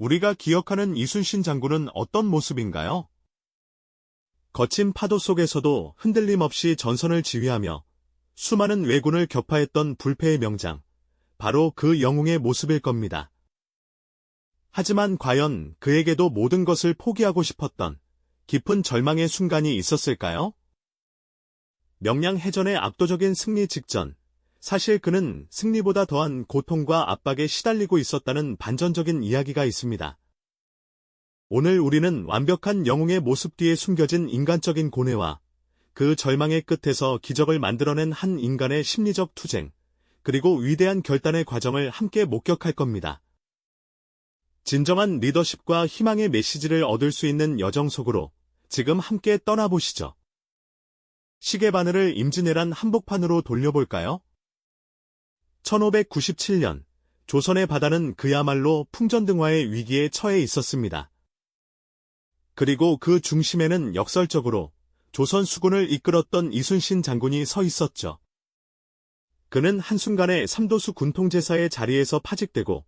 우리가 기억하는 이순신 장군은 어떤 모습인가요? 거친 파도 속에서도 흔들림 없이 전선을 지휘하며 수많은 왜군을 격파했던 불패의 명장, 바로 그 영웅의 모습일 겁니다. 하지만 과연 그에게도 모든 것을 포기하고 싶었던 깊은 절망의 순간이 있었을까요? 명량해전의 압도적인 승리 직전, 사실 그는 승리보다 더한 고통과 압박에 시달리고 있었다는 반전적인 이야기가 있습니다. 오늘 우리는 완벽한 영웅의 모습 뒤에 숨겨진 인간적인 고뇌와 그 절망의 끝에서 기적을 만들어낸 한 인간의 심리적 투쟁, 그리고 위대한 결단의 과정을 함께 목격할 겁니다. 진정한 리더십과 희망의 메시지를 얻을 수 있는 여정 속으로 지금 함께 떠나보시죠. 시계 바늘을 임진왜란 한복판으로 돌려볼까요? 1597년, 조선의 바다는 그야말로 풍전등화의 위기에 처해 있었습니다. 그리고 그 중심에는 역설적으로 조선 수군을 이끌었던 이순신 장군이 서 있었죠. 그는 한순간에 삼도수 군통제사의 자리에서 파직되고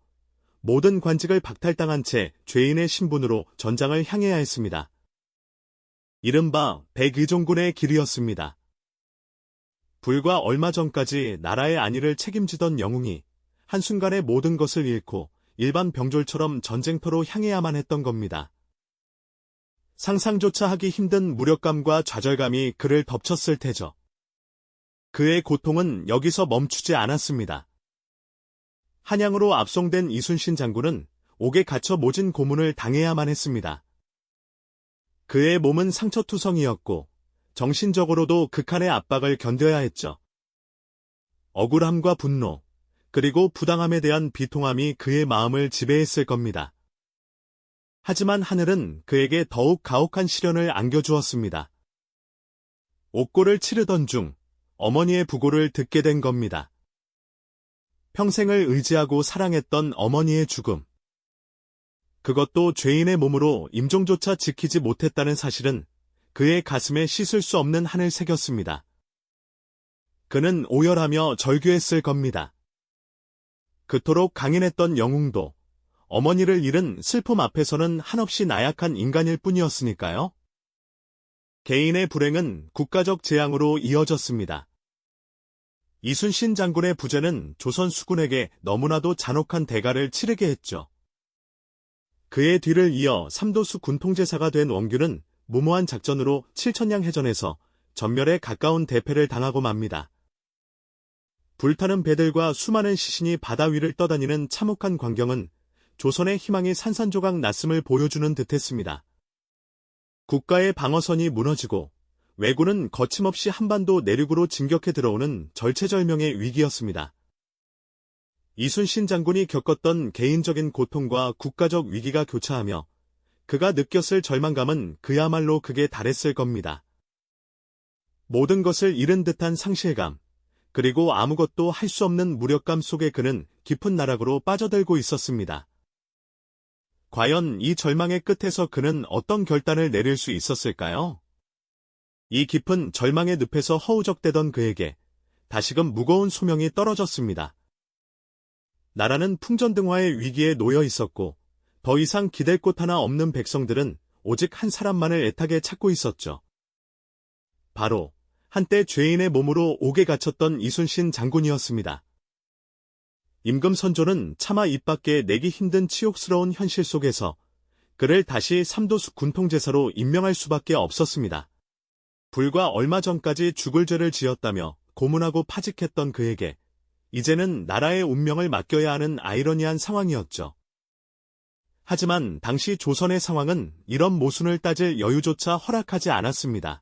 모든 관직을 박탈당한 채 죄인의 신분으로 전장을 향해야 했습니다. 이른바 백의종군의 길이었습니다. 불과 얼마 전까지 나라의 안위를 책임지던 영웅이 한순간에 모든 것을 잃고 일반 병졸처럼 전쟁터로 향해야만 했던 겁니다. 상상조차 하기 힘든 무력감과 좌절감이 그를 덮쳤을 테죠. 그의 고통은 여기서 멈추지 않았습니다. 한양으로 압송된 이순신 장군은 옥에 갇혀 모진 고문을 당해야만 했습니다. 그의 몸은 상처투성이었고 정신적으로도 극한의 압박을 견뎌야 했죠. 억울함과 분노, 그리고 부당함에 대한 비통함이 그의 마음을 지배했을 겁니다. 하지만 하늘은 그에게 더욱 가혹한 시련을 안겨주었습니다. 옥고를 치르던 중 어머니의 부고를 듣게 된 겁니다. 평생을 의지하고 사랑했던 어머니의 죽음. 그것도 죄인의 몸으로 임종조차 지키지 못했다는 사실은 그의 가슴에 씻을 수 없는 한을 새겼습니다. 그는 오열하며 절규했을 겁니다. 그토록 강인했던 영웅도 어머니를 잃은 슬픔 앞에서는 한없이 나약한 인간일 뿐이었으니까요. 개인의 불행은 국가적 재앙으로 이어졌습니다. 이순신 장군의 부재는 조선 수군에게 너무나도 잔혹한 대가를 치르게 했죠. 그의 뒤를 이어 삼도수 군통제사가 된 원균은 무모한 작전으로 칠천량 해전에서 전멸에 가까운 대패를 당하고 맙니다. 불타는 배들과 수많은 시신이 바다 위를 떠다니는 참혹한 광경은 조선의 희망이 산산조각 났음을 보여주는 듯했습니다. 국가의 방어선이 무너지고 왜군은 거침없이 한반도 내륙으로 진격해 들어오는 절체절명의 위기였습니다. 이순신 장군이 겪었던 개인적인 고통과 국가적 위기가 교차하며 그가 느꼈을 절망감은 그야말로 극에 달했을 겁니다. 모든 것을 잃은 듯한 상실감, 그리고 아무것도 할 수 없는 무력감 속에 그는 깊은 나락으로 빠져들고 있었습니다. 과연 이 절망의 끝에서 그는 어떤 결단을 내릴 수 있었을까요? 이 깊은 절망의 늪에서 허우적대던 그에게 다시금 무거운 소명이 떨어졌습니다. 나라는 풍전등화의 위기에 놓여 있었고 더 이상 기댈 곳 하나 없는 백성들은 오직 한 사람만을 애타게 찾고 있었죠. 바로 한때 죄인의 몸으로 옥에 갇혔던 이순신 장군이었습니다. 임금선조는 차마 입 밖에 내기 힘든 치욕스러운 현실 속에서 그를 다시 삼도수 군통제사로 임명할 수밖에 없었습니다. 불과 얼마 전까지 죽을 죄를 지었다며 고문하고 파직했던 그에게 이제는 나라의 운명을 맡겨야 하는 아이러니한 상황이었죠. 하지만 당시 조선의 상황은 이런 모순을 따질 여유조차 허락하지 않았습니다.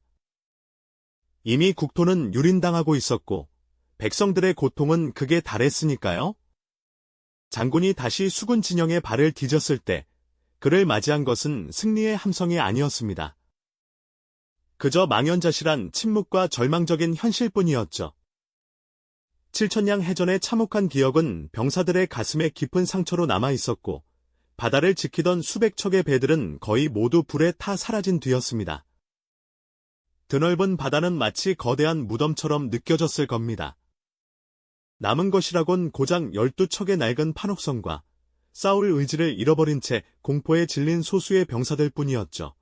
이미 국토는 유린당하고 있었고 백성들의 고통은 극에 달했으니까요. 장군이 다시 수군 진영에 발을 디뎠을 때 그를 맞이한 것은 승리의 함성이 아니었습니다. 그저 망연자실한 침묵과 절망적인 현실뿐이었죠. 칠천량 해전의 참혹한 기억은 병사들의 가슴에 깊은 상처로 남아있었고 바다를 지키던 수백 척의 배들은 거의 모두 불에 타 사라진 뒤였습니다. 드넓은 바다는 마치 거대한 무덤처럼 느껴졌을 겁니다. 남은 것이라곤 고작 12척의 낡은 판옥선과 싸울 의지를 잃어버린 채 공포에 질린 소수의 병사들 뿐이었죠.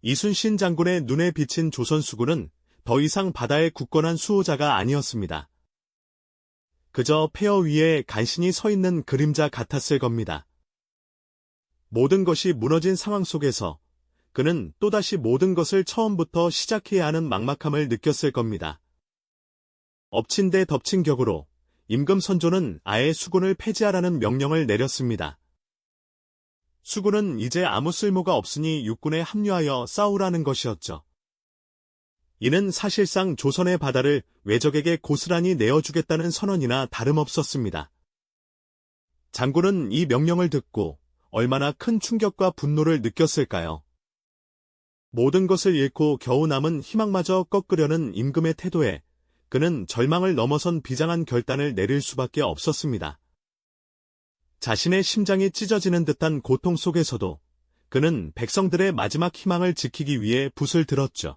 이순신 장군의 눈에 비친 조선 수군은 더 이상 바다의 굳건한 수호자가 아니었습니다. 그저 폐허 위에 간신히 서 있는 그림자 같았을 겁니다. 모든 것이 무너진 상황 속에서 그는 또다시 모든 것을 처음부터 시작해야 하는 막막함을 느꼈을 겁니다. 엎친 데 덮친 격으로 임금선조는 아예 수군을 폐지하라는 명령을 내렸습니다. 수군은 이제 아무 쓸모가 없으니 육군에 합류하여 싸우라는 것이었죠. 이는 사실상 조선의 바다를 외적에게 고스란히 내어주겠다는 선언이나 다름없었습니다. 장군은 이 명령을 듣고 얼마나 큰 충격과 분노를 느꼈을까요? 모든 것을 잃고 겨우 남은 희망마저 꺾으려는 임금의 태도에 그는 절망을 넘어선 비장한 결단을 내릴 수밖에 없었습니다. 자신의 심장이 찢어지는 듯한 고통 속에서도 그는 백성들의 마지막 희망을 지키기 위해 붓을 들었죠.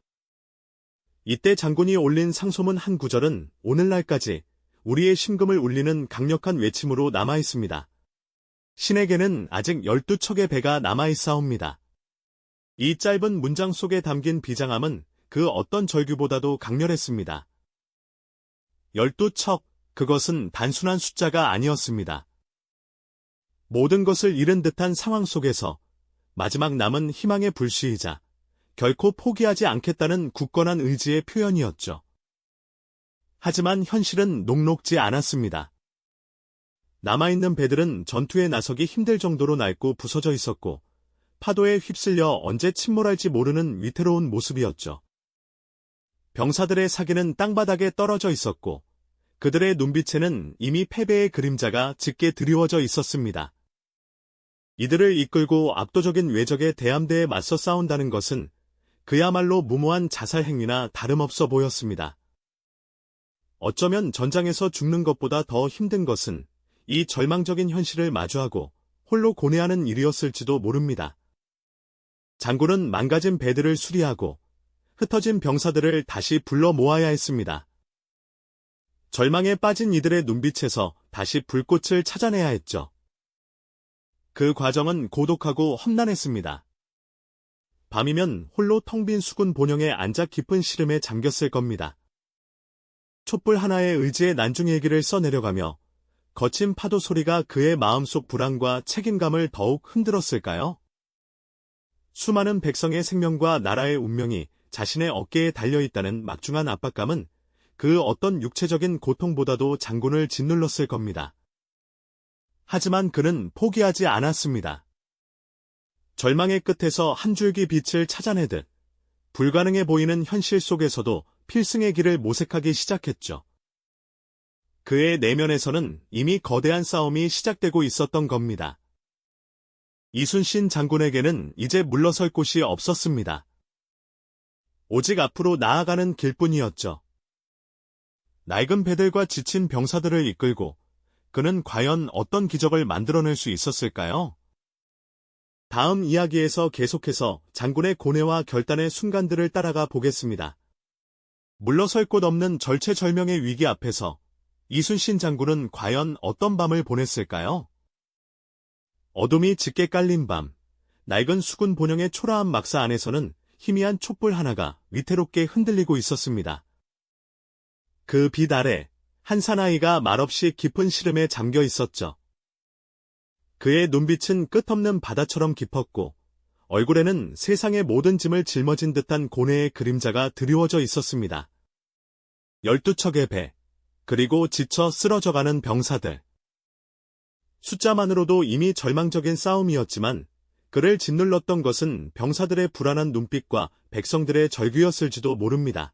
이때 장군이 올린 상소문 한 구절은 오늘날까지 우리의 심금을 울리는 강력한 외침으로 남아있습니다. 신에게는 아직 12척의 배가 남아있사옵니다. 이 짧은 문장 속에 담긴 비장함은 그 어떤 절규보다도 강렬했습니다. 12척, 그것은 단순한 숫자가 아니었습니다. 모든 것을 잃은 듯한 상황 속에서 마지막 남은 희망의 불씨이자 결코 포기하지 않겠다는 굳건한 의지의 표현이었죠. 하지만 현실은 녹록지 않았습니다. 남아있는 배들은 전투에 나서기 힘들 정도로 낡고 부서져 있었고 파도에 휩쓸려 언제 침몰할지 모르는 위태로운 모습이었죠. 병사들의 사기는 땅바닥에 떨어져 있었고 그들의 눈빛에는 이미 패배의 그림자가 짙게 드리워져 있었습니다. 이들을 이끌고 압도적인 외적의 대함대에 맞서 싸운다는 것은 그야말로 무모한 자살 행위나 다름없어 보였습니다. 어쩌면 전장에서 죽는 것보다 더 힘든 것은 이 절망적인 현실을 마주하고 홀로 고뇌하는 일이었을지도 모릅니다. 장군은 망가진 배들을 수리하고 흩어진 병사들을 다시 불러 모아야 했습니다. 절망에 빠진 이들의 눈빛에서 다시 불꽃을 찾아내야 했죠. 그 과정은 고독하고 험난했습니다. 밤이면 홀로 텅 빈 수군 본영에 앉아 깊은 시름에 잠겼을 겁니다. 촛불 하나에 의지의 난중일기를 써내려가며 거친 파도 소리가 그의 마음속 불안과 책임감을 더욱 흔들었을까요? 수많은 백성의 생명과 나라의 운명이 자신의 어깨에 달려있다는 막중한 압박감은 그 어떤 육체적인 고통보다도 장군을 짓눌렀을 겁니다. 하지만 그는 포기하지 않았습니다. 절망의 끝에서 한 줄기 빛을 찾아내듯 불가능해 보이는 현실 속에서도 필승의 길을 모색하기 시작했죠. 그의 내면에서는 이미 거대한 싸움이 시작되고 있었던 겁니다. 이순신 장군에게는 이제 물러설 곳이 없었습니다. 오직 앞으로 나아가는 길뿐이었죠. 낡은 배들과 지친 병사들을 이끌고 그는 과연 어떤 기적을 만들어낼 수 있었을까요? 다음 이야기에서 계속해서 장군의 고뇌와 결단의 순간들을 따라가 보겠습니다. 물러설 곳 없는 절체절명의 위기 앞에서 이순신 장군은 과연 어떤 밤을 보냈을까요? 어둠이 짙게 깔린 밤, 낡은 수군 본영의 초라한 막사 안에서는 희미한 촛불 하나가 위태롭게 흔들리고 있었습니다. 그 빛 아래 한 사나이가 말없이 깊은 시름에 잠겨 있었죠. 그의 눈빛은 끝없는 바다처럼 깊었고 얼굴에는 세상의 모든 짐을 짊어진 듯한 고뇌의 그림자가 드리워져 있었습니다. 12척의 배, 그리고 지쳐 쓰러져가는 병사들. 숫자만으로도 이미 절망적인 싸움이었지만 그를 짓눌렀던 것은 병사들의 불안한 눈빛과 백성들의 절규였을지도 모릅니다.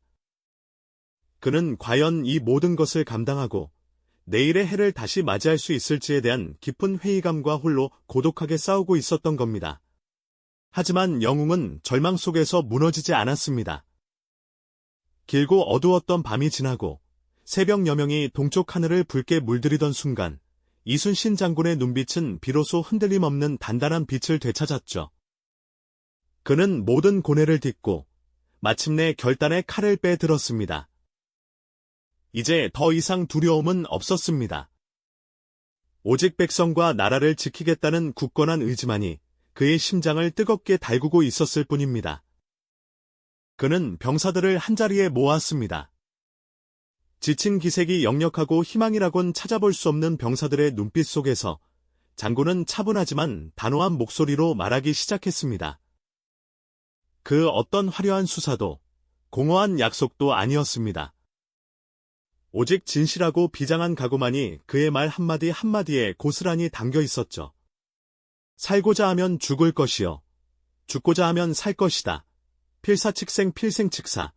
그는 과연 이 모든 것을 감당하고 내일의 해를 다시 맞이할 수 있을지에 대한 깊은 회의감과 홀로 고독하게 싸우고 있었던 겁니다. 하지만 영웅은 절망 속에서 무너지지 않았습니다. 길고 어두웠던 밤이 지나고 새벽 여명이 동쪽 하늘을 붉게 물들이던 순간 이순신 장군의 눈빛은 비로소 흔들림 없는 단단한 빛을 되찾았죠. 그는 모든 고뇌를 딛고 마침내 결단의 칼을 빼들었습니다. 이제 더 이상 두려움은 없었습니다. 오직 백성과 나라를 지키겠다는 굳건한 의지만이 그의 심장을 뜨겁게 달구고 있었을 뿐입니다. 그는 병사들을 한자리에 모았습니다. 지친 기색이 역력하고 희망이라곤 찾아볼 수 없는 병사들의 눈빛 속에서 장군은 차분하지만 단호한 목소리로 말하기 시작했습니다. 그 어떤 화려한 수사도 공허한 약속도 아니었습니다. 오직 진실하고 비장한 각오만이 그의 말 한마디 한마디에 고스란히 담겨 있었죠. 살고자 하면 죽을 것이요. 죽고자 하면 살 것이다. 필사측생 필생측사.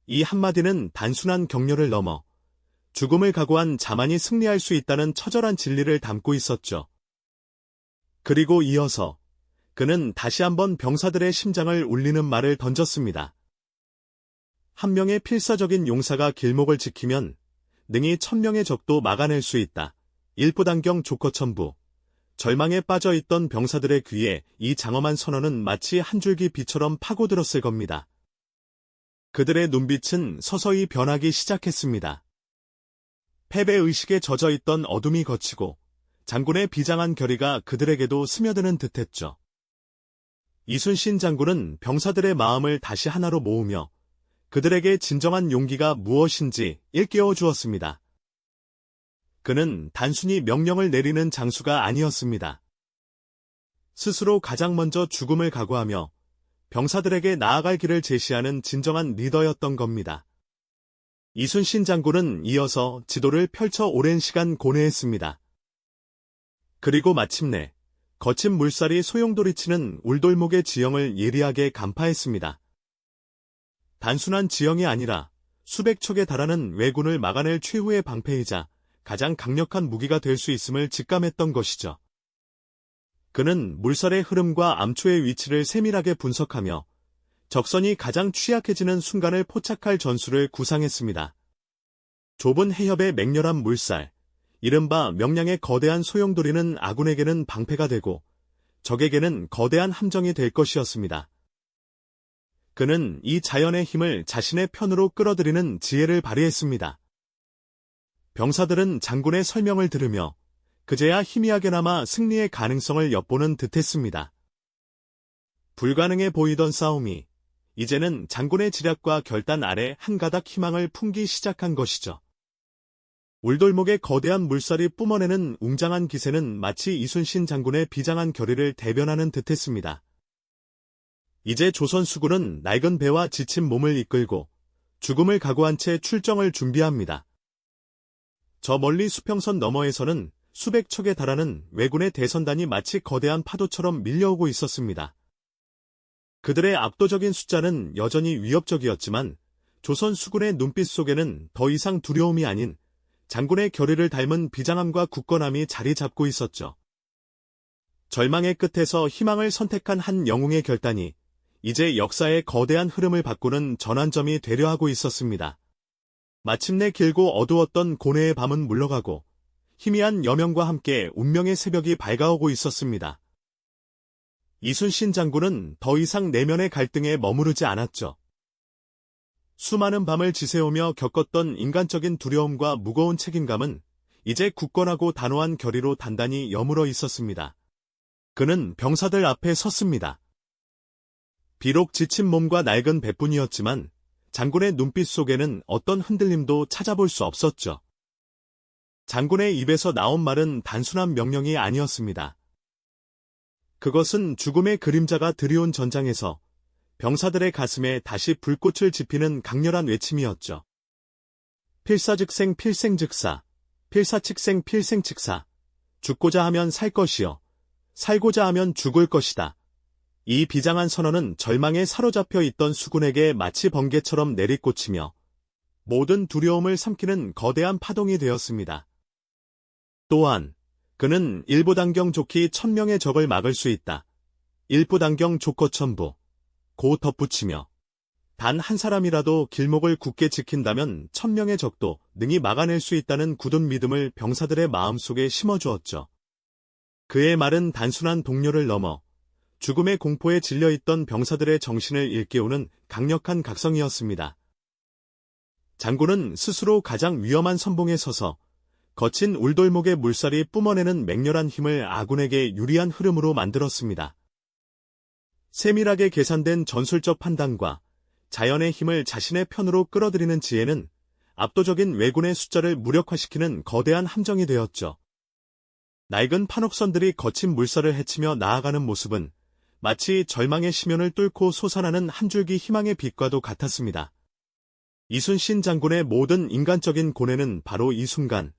이 한마디는 단순한 격려를 넘어 죽음을 각오한 자만이 승리할 수 있다는 처절한 진리를 담고 있었죠. 그리고 이어서 그는 다시 한번 병사들의 심장을 울리는 말을 던졌습니다. 한 명의 필사적인 용사가 길목을 지키면 능히 1000명의 적도 막아낼 수 있다. 일부단경 조커천부. 절망에 빠져있던 병사들의 귀에 이 장엄한 선언은 마치 한 줄기 비처럼 파고들었을 겁니다. 그들의 눈빛은 서서히 변하기 시작했습니다. 패배의식에 젖어있던 어둠이 걷히고 장군의 비장한 결의가 그들에게도 스며드는 듯했죠. 이순신 장군은 병사들의 마음을 다시 하나로 모으며 그들에게 진정한 용기가 무엇인지 일깨워 주었습니다. 그는 단순히 명령을 내리는 장수가 아니었습니다. 스스로 가장 먼저 죽음을 각오하며 병사들에게 나아갈 길을 제시하는 진정한 리더였던 겁니다. 이순신 장군은 이어서 지도를 펼쳐 오랜 시간 고뇌했습니다. 그리고 마침내 거친 물살이 소용돌이치는 울돌목의 지형을 예리하게 간파했습니다. 단순한 지형이 아니라 수백 척에 달하는 왜군을 막아낼 최후의 방패이자 가장 강력한 무기가 될 수 있음을 직감했던 것이죠. 그는 물살의 흐름과 암초의 위치를 세밀하게 분석하며 적선이 가장 취약해지는 순간을 포착할 전술을 구상했습니다. 좁은 해협의 맹렬한 물살, 이른바 명량의 거대한 소용돌이는 아군에게는 방패가 되고 적에게는 거대한 함정이 될 것이었습니다. 그는 이 자연의 힘을 자신의 편으로 끌어들이는 지혜를 발휘했습니다. 병사들은 장군의 설명을 들으며 그제야 희미하게나마 승리의 가능성을 엿보는 듯했습니다. 불가능해 보이던 싸움이 이제는 장군의 지략과 결단 아래 한 가닥 희망을 품기 시작한 것이죠. 울돌목의 거대한 물살이 뿜어내는 웅장한 기세는 마치 이순신 장군의 비장한 결의를 대변하는 듯했습니다. 이제 조선 수군은 낡은 배와 지친 몸을 이끌고 죽음을 각오한 채 출정을 준비합니다. 저 멀리 수평선 너머에서는 수백 척에 달하는 왜군의 대선단이 마치 거대한 파도처럼 밀려오고 있었습니다. 그들의 압도적인 숫자는 여전히 위협적이었지만 조선 수군의 눈빛 속에는 더 이상 두려움이 아닌 장군의 결의를 닮은 비장함과 굳건함이 자리 잡고 있었죠. 절망의 끝에서 희망을 선택한 한 영웅의 결단이 이제 역사의 거대한 흐름을 바꾸는 전환점이 되려 하고 있었습니다. 마침내 길고 어두웠던 고뇌의 밤은 물러가고 희미한 여명과 함께 운명의 새벽이 밝아오고 있었습니다. 이순신 장군은 더 이상 내면의 갈등에 머무르지 않았죠. 수많은 밤을 지새우며 겪었던 인간적인 두려움과 무거운 책임감은 이제 굳건하고 단호한 결의로 단단히 여물어 있었습니다. 그는 병사들 앞에 섰습니다. 비록 지친 몸과 낡은 배뿐이었지만 장군의 눈빛 속에는 어떤 흔들림도 찾아볼 수 없었죠. 장군의 입에서 나온 말은 단순한 명령이 아니었습니다. 그것은 죽음의 그림자가 드리운 전장에서 병사들의 가슴에 다시 불꽃을 지피는 강렬한 외침이었죠. 필사즉생 필생즉사, 필사측생 필생측사. 죽고자 하면 살 것이요. 살고자 하면 죽을 것이다. 이 비장한 선언은 절망에 사로잡혀 있던 수군에게 마치 번개처럼 내리꽂히며 모든 두려움을 삼키는 거대한 파동이 되었습니다. 또한 그는 일부단경 좋기 1000명의 적을 막을 수 있다. 일부단경 조커천부. 고 덧붙이며 단 한 사람이라도 길목을 굳게 지킨다면 1000명의 적도 능히 막아낼 수 있다는 굳은 믿음을 병사들의 마음속에 심어주었죠. 그의 말은 단순한 동료를 넘어 죽음의 공포에 질려있던 병사들의 정신을 일깨우는 강력한 각성이었습니다. 장군은 스스로 가장 위험한 선봉에 서서 거친 울돌목의 물살이 뿜어내는 맹렬한 힘을 아군에게 유리한 흐름으로 만들었습니다. 세밀하게 계산된 전술적 판단과 자연의 힘을 자신의 편으로 끌어들이는 지혜는 압도적인 왜군의 숫자를 무력화시키는 거대한 함정이 되었죠. 낡은 판옥선들이 거친 물살을 헤치며 나아가는 모습은 마치 절망의 심연을 뚫고 솟아나는 한 줄기 희망의 빛과도 같았습니다. 이순신 장군의 모든 인간적인 고뇌는 바로 이 순간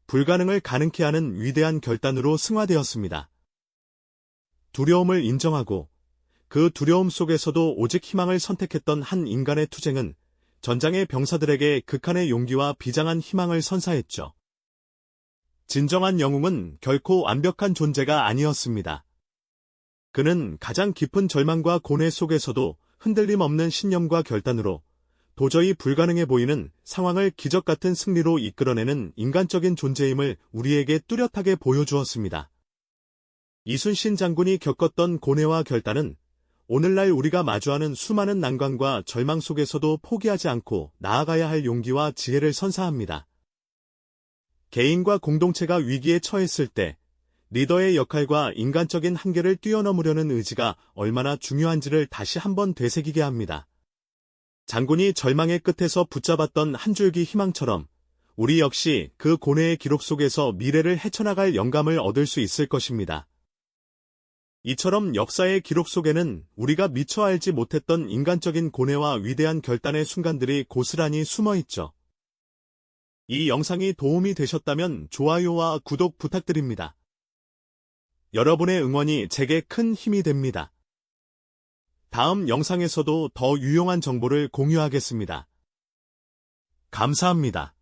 불가능을 가능케 하는 위대한 결단으로 승화되었습니다. 두려움을 인정하고 그 두려움 속에서도 오직 희망을 선택했던 한 인간의 투쟁은 전장의 병사들에게 극한의 용기와 비장한 희망을 선사했죠. 진정한 영웅은 결코 완벽한 존재가 아니었습니다. 그는 가장 깊은 절망과 고뇌 속에서도 흔들림 없는 신념과 결단으로 도저히 불가능해 보이는 상황을 기적 같은 승리로 이끌어내는 인간적인 존재임을 우리에게 뚜렷하게 보여주었습니다. 이순신 장군이 겪었던 고뇌와 결단은 오늘날 우리가 마주하는 수많은 난관과 절망 속에서도 포기하지 않고 나아가야 할 용기와 지혜를 선사합니다. 개인과 공동체가 위기에 처했을 때 리더의 역할과 인간적인 한계를 뛰어넘으려는 의지가 얼마나 중요한지를 다시 한번 되새기게 합니다. 장군이 절망의 끝에서 붙잡았던 한 줄기 희망처럼 우리 역시 그 고뇌의 기록 속에서 미래를 헤쳐나갈 영감을 얻을 수 있을 것입니다. 이처럼 역사의 기록 속에는 우리가 미처 알지 못했던 인간적인 고뇌와 위대한 결단의 순간들이 고스란히 숨어 있죠. 이 영상이 도움이 되셨다면 좋아요와 구독 부탁드립니다. 여러분의 응원이 제게 큰 힘이 됩니다. 다음 영상에서도 더 유용한 정보를 공유하겠습니다. 감사합니다.